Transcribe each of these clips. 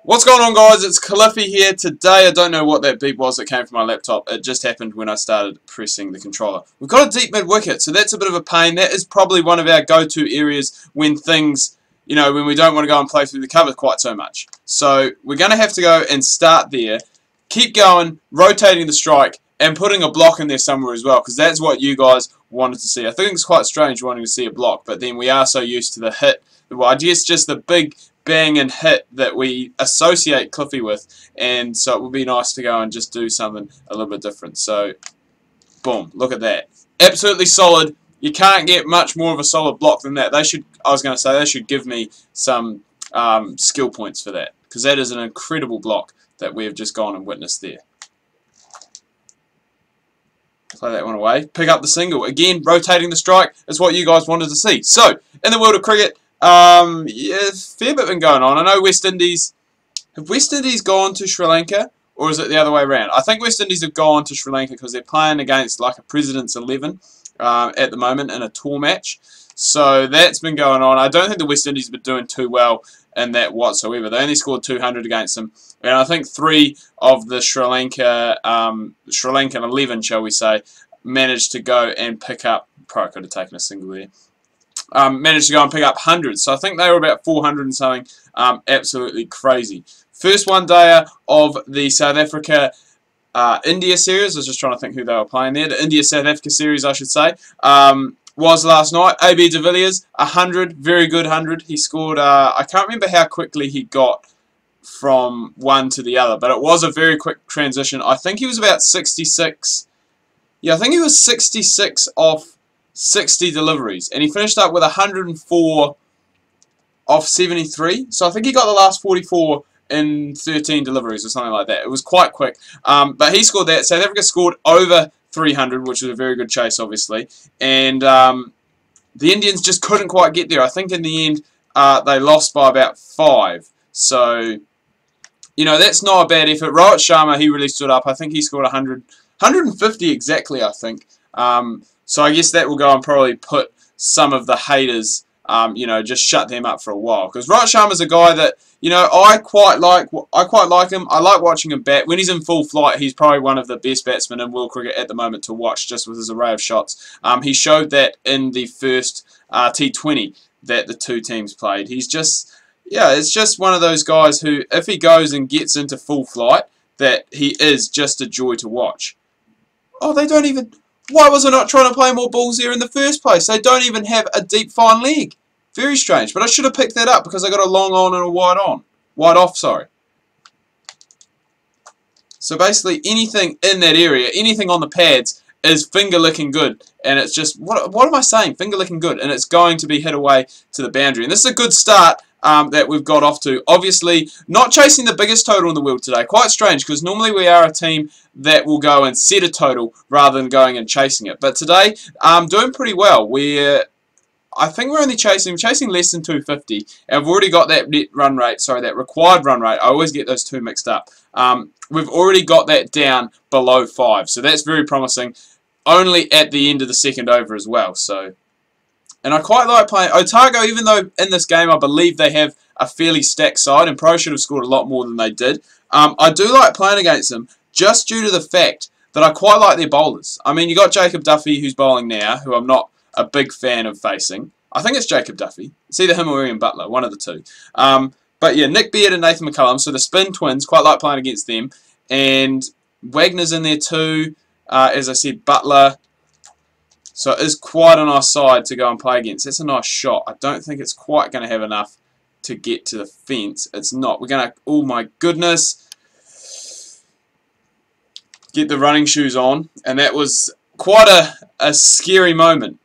What's going on, guys? It's Cliffy here. Today, I don't know what that beep was that came from my laptop. It just happened when I started pressing the controller. We've got a deep mid-wicket, so that's a bit of a pain. That is probably one of our go-to areas when things, when we don't want to go and play through the cover quite so much. So we're going to have to go and start there, keep going, rotating the strike, and putting a block in there somewhere as well, because that's what you guys wanted to see. I think it's quite strange wanting to see a block, but then we are so used to the hit. Well, I guess just the big bang and hit that we associate Cliffy with, and so it would be nice to go and just do something a little bit different. So, boom, look at that. Absolutely solid. You can't get much more of a solid block than that. They should give me some skill points for that, because that is an incredible block that we have just gone and witnessed there. Play that one away. Pick up the single. Again, rotating the strike is what you guys wanted to see. So, in the world of cricket, yeah, fair bit been going on. I know West Indies. Have West Indies gone to Sri Lanka, or is it the other way around? I think West Indies have gone to Sri Lanka because they're playing against like a President's 11 at the moment in a tour match. So that's been going on. I don't think the West Indies have been doing too well in that whatsoever. They only scored 200 against them, and I think 3 of the Sri Lankan 11, shall we say, managed to go and pick up. Probably could have taken a single there. Managed to go and pick up hundreds. So I think they were about 400 and something. Absolutely crazy. First one-dayer of the South Africa India series. I was just trying to think who they were playing there. The India-South Africa series, I should say, was last night. AB de Villiers, 100. Very good 100. He scored, I can't remember how quickly he got from one to the other, but it was a very quick transition. I think he was about 66. Yeah, I think he was 66 off 60 deliveries, and he finished up with 104 off 73. So I think he got the last 44 in 13 deliveries or something like that. It was quite quick, but he scored that. South Africa scored over 300, which was a very good chase, obviously, and the Indians just couldn't quite get there. I think in the end they lost by about 5. So that's not a bad effort. Rohit Sharma, he really stood up. I think he scored 150 exactly, I think. So I guess that will go and probably put some of the haters, just shut them up for a while. Because Rohit Sharma's a guy that, I quite like him. I like watching him bat. When he's in full flight, he's probably one of the best batsmen in world cricket at the moment to watch, just with his array of shots. He showed that in the first T20 that the two teams played. He's just, it's just one of those guys who, if he goes and gets into full flight, that he is just a joy to watch. Oh, they don't even... Why was I not trying to play more balls there in the first place? They don't even have a deep fine leg. Very strange. But I should have picked that up because I got a long on and a wide on. Wide off, sorry. So basically anything in that area, anything on the pads is finger licking good. And it's just, what am I saying? Finger licking good. And it's going to be hit away to the boundary. And this is a good start that we've got off to. Obviously, not chasing the biggest total in the world today. Quite strange, because normally we are a team that will go and set a total rather than going and chasing it. But today, doing pretty well. I think we're only chasing less than 250, and we've already got that net run rate, that required run rate. I always get those two mixed up. We've already got that down below 5, so that's very promising. Only at the end of the second over as well, so... And I quite like playing Otago, even though in this game I believe they have a fairly stacked side, and probably should have scored a lot more than they did. I do like playing against them, just due to the fact that I quite like their bowlers. I mean, you got Jacob Duffy, who's bowling now, who I'm not a big fan of facing. I think it's Jacob Duffy. It's either him or Ian Butler, one of the two. But yeah, Nick Beard and Nathan McCullum, so the spin twins, quite like playing against them. And Wagner's in there too, as I said, Butler. So it is quite a nice side to go and play against. That's a nice shot. I don't think it's quite going to have enough to get to the fence. It's not. We're going to... Oh my goodness. Get the running shoes on. And that was quite a scary moment.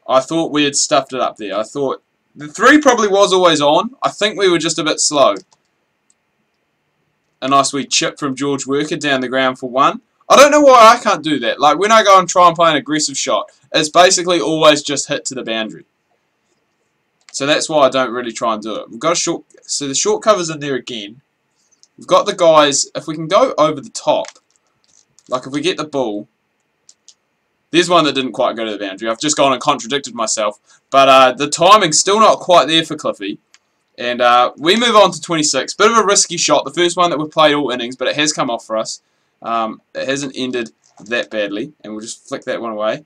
I thought we had stuffed it up there. I thought... The 3 probably was always on. I think we were just a bit slow. A nice wee chip from George Worker down the ground for 1. I don't know why I can't do that. Like, when I go and try and play an aggressive shot, it's basically always just hit to the boundary. So that's why I don't really try and do it. We've got a short... So the short cover's in there again. We've got the guys... If we can go over the top, like if we get the ball... There's one that didn't quite go to the boundary. I've just gone and contradicted myself. But the timing's still not quite there for Cliffy. And we move on to 26. Bit of a risky shot. The first one that we've played all innings, but it has come off for us. It hasn't ended that badly. And we'll just flick that one away.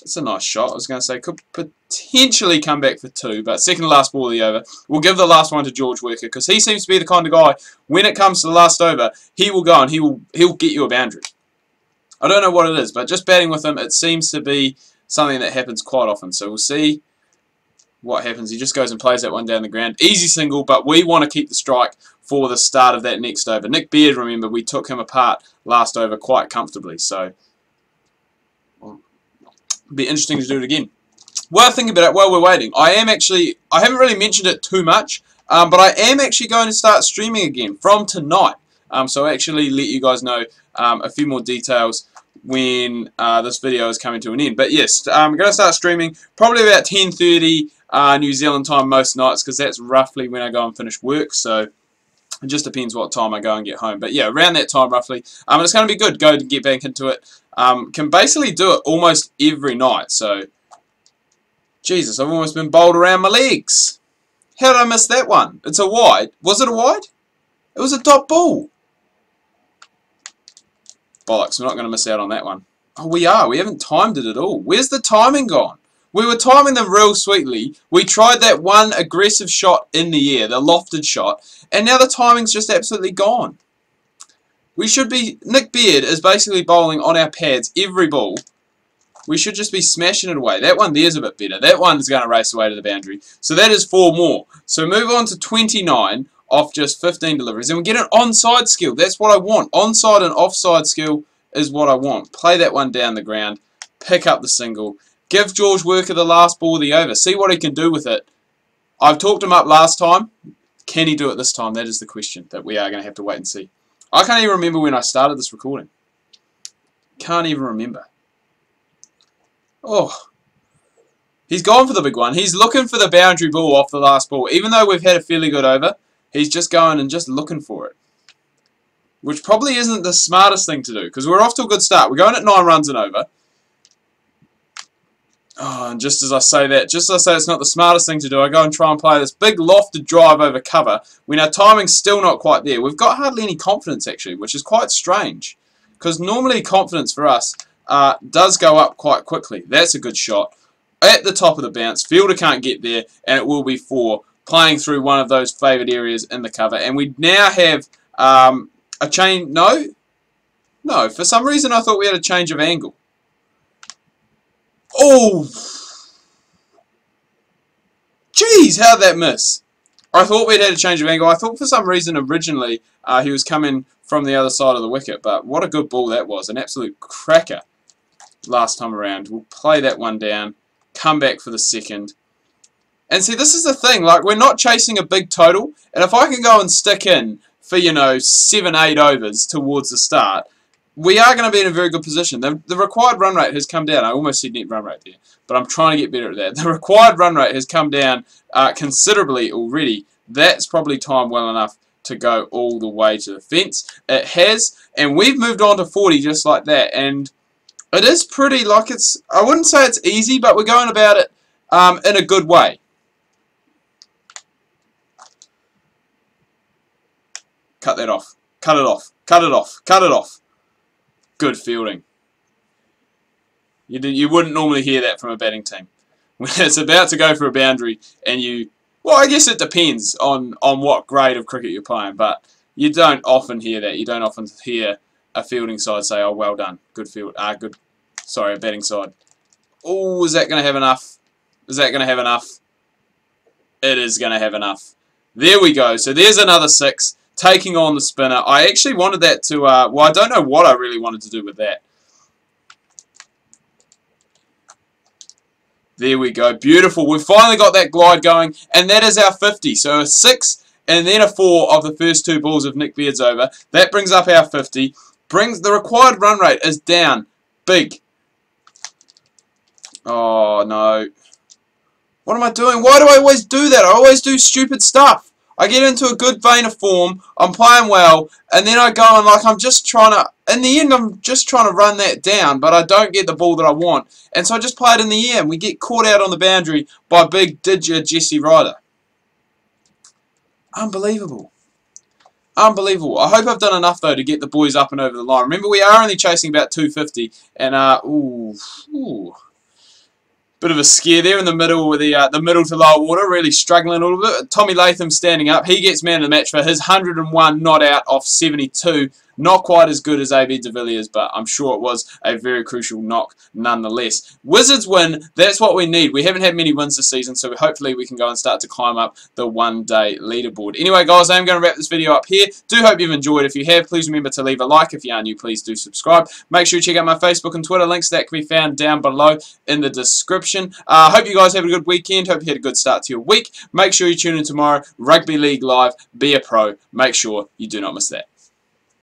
It's a nice shot. I was going to say could potentially come back for 2, but second to last ball of the over. We'll give the last one to George Worker because he seems to be the kind of guy, when it comes to the last over, he will go and he'll get you a boundary. I don't know what it is, but just batting with him, it seems to be something that happens quite often. So we'll see what happens. He just goes and plays that one down the ground. Easy single, but we want to keep the strike for the start of that next over. Nick Beard, remember, we took him apart last over quite comfortably, so it'll be interesting to do it again. While I think about it, while we're waiting, I haven't really mentioned it too much, but I am actually going to start streaming again from tonight. So I'll actually let you guys know a few more details when this video is coming to an end. But yes, I'm going to start streaming probably about 10:30 New Zealand time most nights, because that's roughly when I go and finish work. So it just depends what time I go and get home. But yeah, around that time roughly. It's going to be good. Go to get back into it. Can basically do it almost every night. So, Jesus, I've almost been bowled around my legs. How did I miss that one? It's a wide. Was it a wide? It was a dot ball. Bollocks, we're not going to miss out on that one. Oh, we are. We haven't timed it at all. Where's the timing gone? We were timing them real sweetly. We tried that one aggressive shot in the air, the lofted shot, and now the timing's just absolutely gone. We should be... Nick Beard is basically bowling on our pads every ball. We should just be smashing it away. That one there's a bit better. That one's going to race away to the boundary. So that is 4 more. So move on to 29 off just 15 deliveries. And we get an onside skill. That's what I want. Onside and offside skill is what I want. Play that one down the ground. Pick up the single. Give George Worker the last ball of the over. See what he can do with it. I've talked him up last time. Can he do it this time? That is the question that we are going to have to wait and see. I can't even remember when I started this recording. Can't even remember. Oh. He's gone for the big one. He's looking for the boundary ball off the last ball. Even though we've had a fairly good over, he's just going and just looking for it. Which probably isn't the smartest thing to do, because we're off to a good start. We're going at 9 runs and over. Oh, and just as I say that, just as I say it's not the smartest thing to do, I go and try and play this big lofted drive over cover when our timing's still not quite there. We've got hardly any confidence, actually, which is quite strange. Because normally confidence for us does go up quite quickly. That's a good shot. At the top of the bounce, fielder can't get there, and it will be 4, playing through one of those favoured areas in the cover. And we now have a change... No, for some reason I thought we had a change of angle. Oh! Jeez, how'd that miss? I thought we'd had a change of angle. I thought for some reason originally he was coming from the other side of the wicket, but what a good ball that was. An absolute cracker last time around. We'll play that one down, come back for the second. And see, this is the thing, like, we're not chasing a big total, and if I can go and stick in for, 7-8 overs towards the start, we are going to be in a very good position. The required run rate has come down. I almost said net run rate there, but I'm trying to get better at that. The required run rate has come down considerably already. That's probably timed well enough to go all the way to the fence. It has, and we've moved on to 40 just like that. And it is pretty, like, it's, I wouldn't say it's easy, but we're going about it in a good way. Cut that off. Cut it off. Cut it off. Cut it off. Good fielding. You wouldn't normally hear that from a batting team. When it's about to go for a boundary and you... Well, I guess it depends on what grade of cricket you're playing, but you don't often hear that. You don't often hear a fielding side say, oh, well done. Good field. Sorry, a batting side. Oh, is that going to have enough? Is that going to have enough? It is going to have enough. There we go. So there's another 6. Taking on the spinner. I actually wanted that to, well, I don't know what I really wanted to do with that. There we go. Beautiful. We've finally got that glide going, and that is our 50. So a 6 and then a 4 of the first 2 balls of Nick Beard's over. That brings up our 50. Brings the required run rate is down. Big. Oh, no. What am I doing? Why do I always do that? I always do stupid stuff. I get into a good vein of form, I'm playing well, and then I go and, like, I'm just trying to, in the end I'm just trying to run that down, but I don't get the ball that I want. And so I just play it in the air, and we get caught out on the boundary by big Didger Jesse Ryder. Unbelievable. Unbelievable. I hope I've done enough, though, to get the boys up and over the line. Remember, we are only chasing about 250. And, ooh. Bit of a scare there in the middle with the middle to lower water, really struggling a little bit. Tommy Latham standing up. He gets man of the match for his 101 not out off 72. Not quite as good as AB de Villiers, but I'm sure it was a very crucial knock nonetheless. Wizards win. That's what we need. We haven't had many wins this season, so hopefully we can go and start to climb up the one-day leaderboard. Anyway, guys, I'm going to wrap this video up here. Do hope you've enjoyed. If you have, please remember to leave a like. If you are new, please do subscribe. Make sure you check out my Facebook and Twitter. Links to that can be found down below in the description. Hope you guys have a good weekend. Hope you had a good start to your week. Make sure you tune in tomorrow. Rugby League Live. Be a pro. Make sure you do not miss that.